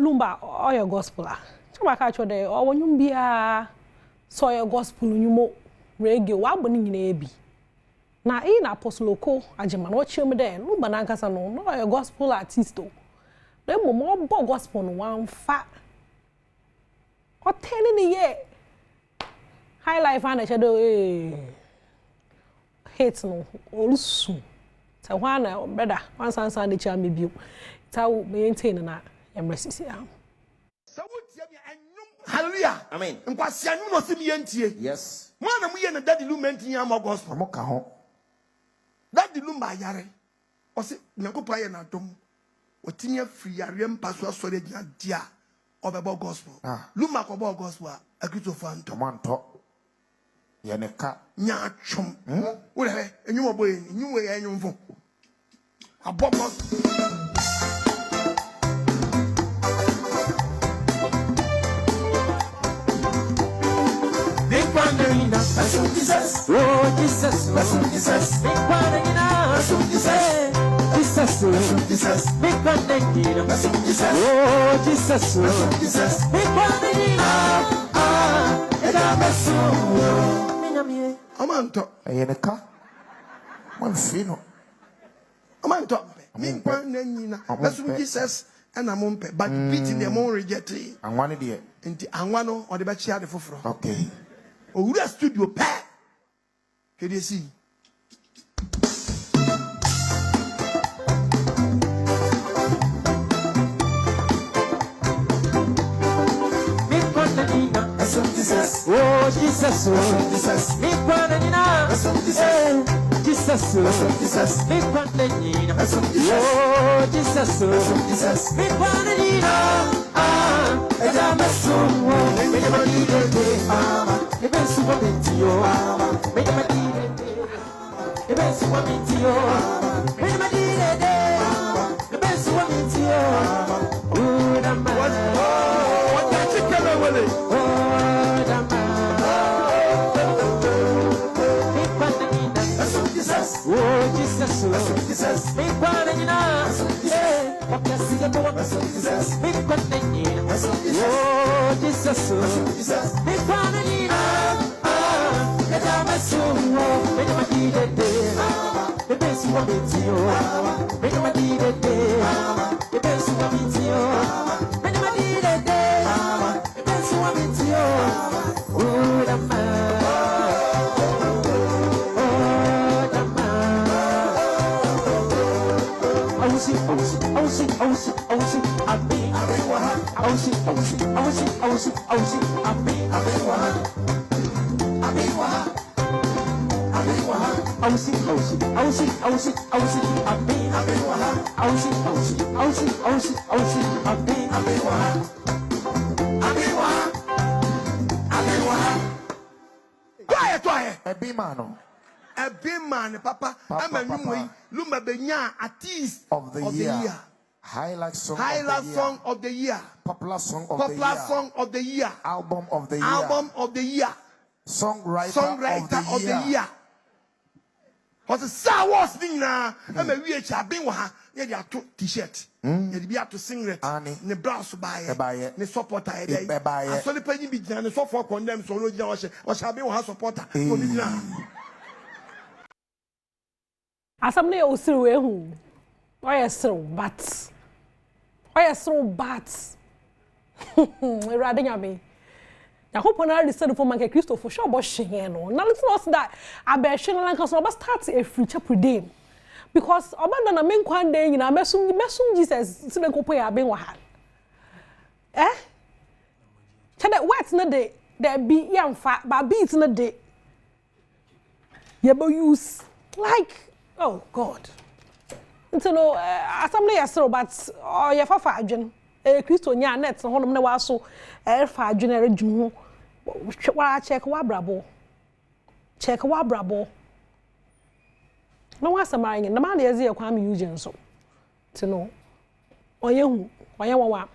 Lumba or your gospel. Chama catch de or when you be a so your gospel nyumo reggae wa boni nyina bi. Na in apostle ko agema no chim de Lumba na nkasa no your gospel artist o. Dem mo bo gospel no wan fa. O ten ni ye. High life and shadow hate no olusu. Ta wana brother one san de cha me bio. Ta maintain na emresisi am. Hallelujah. Amen. Nkwasi anu no simi yentie. Yes. Mwana mu ye na Daddy Lumba ntin ya mo gospel. Mo ka ho. Daddy Lumba yare. O se nyankopon ye na dom. O tinye free yare mpaso asore gina dia. Obebo gospel. Lumba ko bo gospel a akito fanto. Manto. Ye ne ka Nya twom. Wo le enyum obo ye enyum we enyum fo. Abo gospel. Jesus, oh Jesus, Jesus, big Panina, Jesus, Jesus, big Panina, Jesus, oh Jesus, Jesus, big Panina, Amanto, ye ne ka mon fino Amanto, me Panina, Jesus, and a mumpe, but beating the more rejected. and one idea. Into Anguano or the backyard for fro. Okay. Oh, that studio pack. Here you see. big Panina, Jesus, oh Jesus, Jesus, big Panina, Jesus, Jesus, big Panina, Jesus, oh Jesus, Jesus, big Panina, and I'm a soul, make my leader, if it's super into you, make my leader, if it's super into you, make my leader, the best one into you, oh, the man, what that you come away? oh, the man, big Panina, Jesus, oh, Jesus, Jesus, big Panina, yeah, what can I see about Jesus, big Panina, oh, Jesus, Jesus, big Panina, and I'm a soul, make my leader, the best one into you, make my leader, the best one into you, make my leader, the best one into you, oh, the man, oh, the man, I see, I mean, I A be man. a big man, Papa, I'm a new Lumba Benya, artist Of the year. Highlight song of the year. Popular song of Popular song of the year. Album of the year. Album of the year. Songwriter of the year. What's a Star Wars thing now? I'm a VH, been one. Yeah, t-shirt. You'd be to sing it. The blouse buy it. The supporter. I saw the penny be done. So for condemn, so no, or shall be one supporter. Asamne o siru ehu. Oya siru but. Oya siru but. Erade nyame. Yakopo na research for Manke Christopher sure bo hyen no. Now let's not that abehwe na nka so oba start a free chapel day. Because oba na me nkwan day nyina mesum Jesus sine kopo ya ben wa ha. Chede what na dey there be yamfa ba beat na dey. Yebo use like oh God. Nti no asamle yesro but ye fafa adwen. Christo nya net honom na wa so fa adwen redwum ho. Wa check wa brabo. Check wa brabo. No wa samara nyi na ma na yezi ye kwa me use nso. Nti no oye hu, oye wawa.